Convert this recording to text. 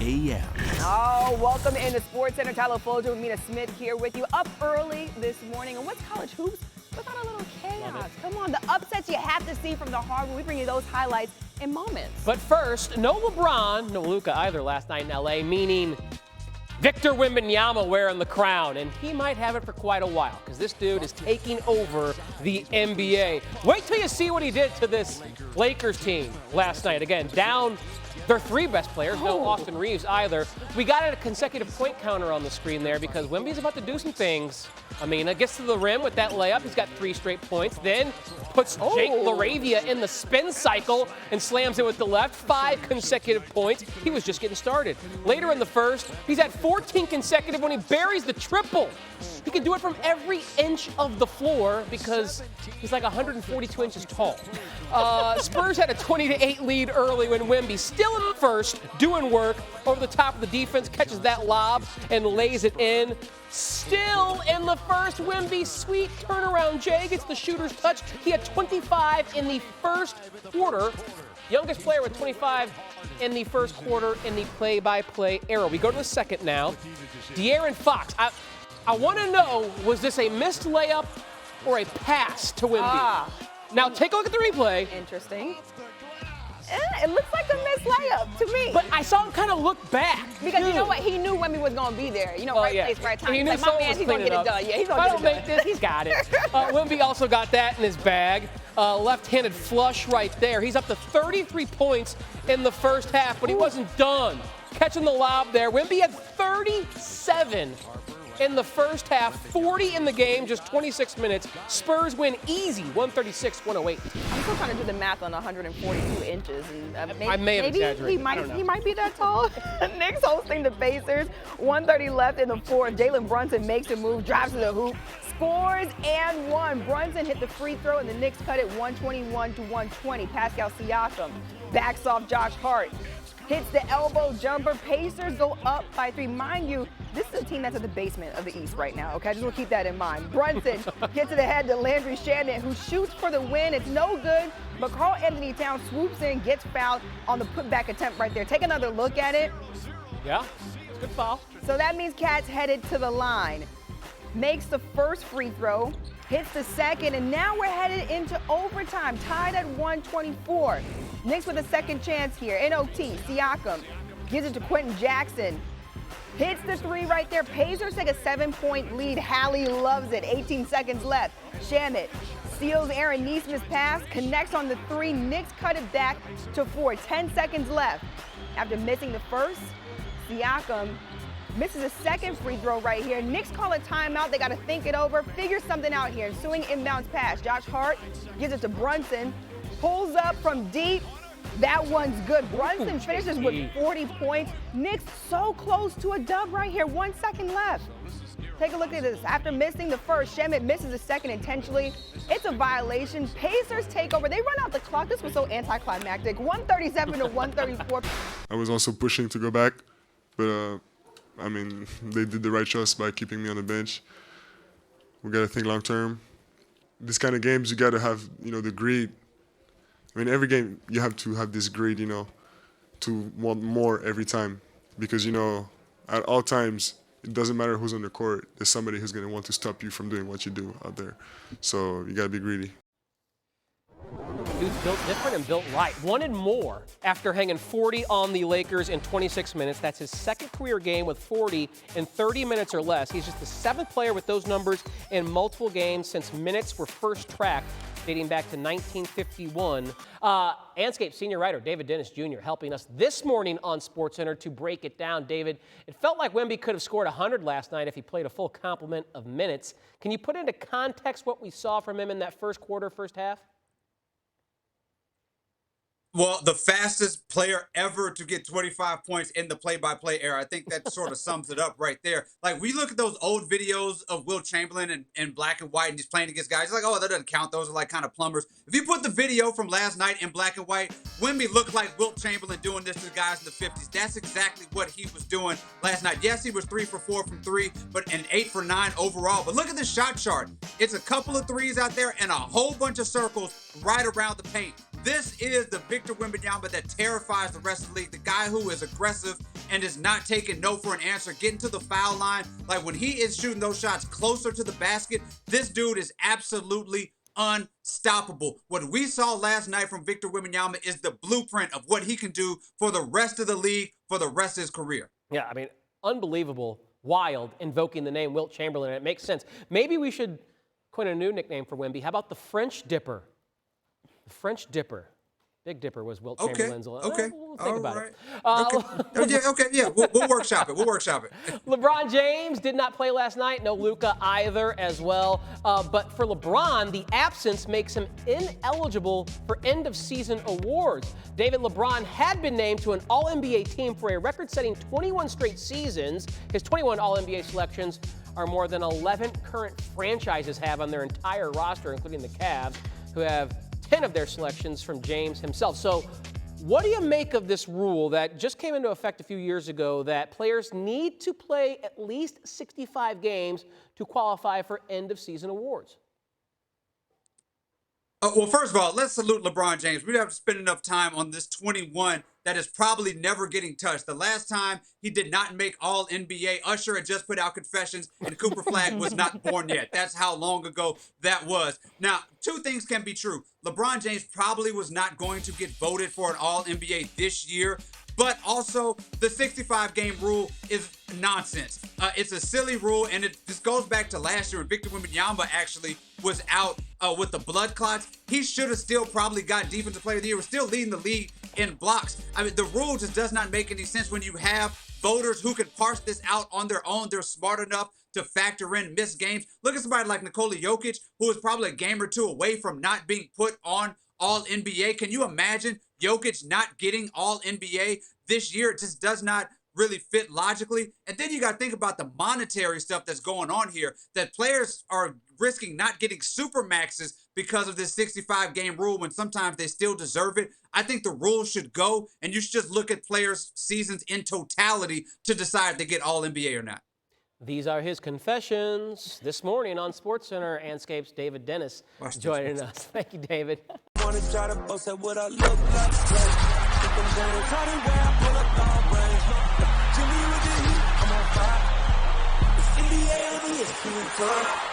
a.m. Oh, welcome into SportsCenter. Tyler Fulghum, Amina Smith here with you. Up early this morning. And what's college hoops without a little chaos? Come on, the upsets you have to see from the hardwood. We bring you those highlights in moments. But first, no LeBron, no Luka either last night in L.A., meaning Victor Wembanyama wearing the crown, and he might have it for quite a while because this dude is taking over the NBA. Wait till you see what he did to this Lakers team last night. Again, down their three best players, no Austin Reeves either. We got a consecutive point counter on the screen there because Wemby's about to do some things. Amina gets to the rim with that layup. He's got 3 straight points. Then puts Jake LaRavia in the spin cycle and slams it with the left. 5 consecutive points. He was just getting started. Later in the first, he's at 14 consecutive when he buries the triple. He can do it from every inch of the floor because he's like 142 inches tall. Spurs had a 20-8 lead early when Wemby, still in the first, doing work over the top of the defense, catches that lob and lays it in. Still in the first, Wemby, sweet turnaround J, gets the shooter's touch. He had 25 in the first quarter. Youngest player with 25 in the first quarter in the play-by-play era. We go to the second now. De'Aaron Fox. I want to know, was this a missed layup or a pass to Wemby? Now take a look at the replay. Interesting. It looks like a missed layup to me. But I saw him kind of look back. Because you know what? He knew Wemby was going to be there. You know, right place, right time. He He's knew like, my man, he's going to get it done. Yeah, he's going to get it done. If I don't make this, he's got it. Wemby also got that in his bag. Left-handed flush right there. He's up to 33 points in the first half, but he wasn't done. Catching the lob there. Wemby had 37 in the first half, 40 in the game, just 26 minutes. Spurs win easy, 136-108. I'm still trying to do the math on 142 inches. And, I may have exaggerated. He might be that tall. Knicks hosting the Pacers. 1:30 left in the fourth. Jalen Brunson makes a move, drives to the hoop, scores and one. Brunson hit the free throw, and the Knicks cut it 121-120. Pascal Siakam backs off Josh Hart. Hits the elbow jumper. Pacers go up by 3. Mind you, this is a team that's at the basement of the East right now, okay? I just want to keep that in mind. Brunson gets to the head to Landry Shamet, who shoots for the win. It's no good, but Karl Anthony Towns swoops in, gets fouled on the putback attempt right there. Take another look at it. Yeah, it's a good foul. So that means Cat's headed to the line. Makes the first free throw, hits the second, and now we're headed into overtime, tied at 124. Knicks with a second chance here. In OT, Siakam gives it to Quentin Jackson. Hits the 3 right there. Pacers take a 7-point lead. Hallie loves it. 18 seconds left. Shamet steals Aaron Nesmith's pass, connects on the 3. Knicks cut it back to 4. 10 seconds left. After missing the first, Siakam misses a second free throw right here. Knicks call a timeout. They got to think it over, figure something out here. Ensuing inbounds pass. Josh Hart gives it to Brunson. Pulls up from deep. That one's good. Brunson finishes with 40 points. Knicks so close to a dub right here. 1 second left. Take a look at this. After missing the first, Shamet misses the second intentionally. It's a violation. Pacers take over. They run out the clock. This was so anticlimactic. 137-134. I was also pushing to go back, but I mean, they did the right choice by keeping me on the bench. We got to think long term. This kind of games, you got to have, the greed. I mean, every game you have to have this greed, to want more every time. Because, at all times, it doesn't matter who's on the court. There's somebody who's going to want to stop you from doing what you do out there. So you got to be greedy. Dude's built different and built right. Wanted more after hanging 40 on the Lakers in 26 minutes. That's his second career game with 40 in 30 minutes or less. He's just the 7th player with those numbers in multiple games since minutes were first tracked, dating back to 1951. Anscape senior writer David Dennis Jr. helping us this morning on SportsCenter to break it down. David, it felt like Wemby could have scored 100 last night if he played a full complement of minutes. Can you put into context what we saw from him in that first quarter, first half? Well, the fastest player ever to get 25 points in the play-by-play era. I think that sort of sums it up right there. Like, we look at those old videos of Wilt Chamberlain in black and white and he's playing against guys. It's like, oh, that doesn't count. Those are like kind of plumbers. If you put the video from last night in black and white, Wemby looked like Wilt Chamberlain doing this to the guys in the 50s. That's exactly what he was doing last night. Yes, he was 3 for 4 from 3, and 8 for 9 overall. But look at the shot chart. It's a couple of threes out there and a whole bunch of circles right around the paint. This is the Victor Wembanyama that terrifies the rest of the league, the guy who is aggressive and is not taking no for an answer, getting to the foul line. Like when he is shooting those shots closer to the basket, this dude is absolutely unstoppable. What we saw last night from Victor Wembanyama is the blueprint of what he can do for the rest of the league, for the rest of his career. Yeah, I mean, unbelievable, wild, invoking the name Wilt Chamberlain. It makes sense. Maybe we should coin a new nickname for Wemby. How about the French Dipper? The French Dipper. Big Dipper was Wilt Chamberlain's. Okay. We'll think about it. We'll workshop it. We'll workshop it. LeBron James did not play last night. No Luka either as well. But for LeBron, the absence makes him ineligible for end-of-season awards. David, LeBron had been named to an All-NBA team for a record-setting 21 straight seasons. His 21 All-NBA selections are more than 11 current franchises have on their entire roster, including the Cavs, who have 10 of their selections from James himself. So what do you make of this rule that just came into effect a few years ago that players need to play at least 65 games to qualify for end-of-season awards? Well, first of all, let's salute LeBron James. We don't have to spend enough time on this 21 that is probably never getting touched. The last time he did not make All-NBA, Usher had just put out Confessions, and Cooper Flag was not born yet. That's how long ago that was. Now, two things can be true. LeBron James probably was not going to get voted for an All-NBA this year, but also the 65-game rule is nonsense. It's a silly rule, and it just goes back to last year when Victor Wembanyama actually was out with the blood clots. He should have still probably got Defensive Player of the Year. We're still leading the league in blocks. I mean, the rule just does not make any sense when you have voters who can parse this out on their own. They're smart enough to factor in missed games. Look at somebody like Nikola Jokic, who is probably a game or two away from not being put on All-NBA. Can you imagine Jokic not getting All-NBA this year? It just does not really fit logically. And then you got to think about the monetary stuff that's going on here, that players are risking not getting super maxes because of this 65-game rule when sometimes they still deserve it. I think the rule should go, and you should just look at players' seasons in totality to decide if they get All-NBA or not. These are his confessions this morning on SportsCenter. Anscape's David Dennis joining us. Thank you, David. Wanna try to boast at what I look like. Think I'm gonna try to wear, I pull up all brains. Jimmy with the heat, I'm on fire. It's NBA on the ESPN.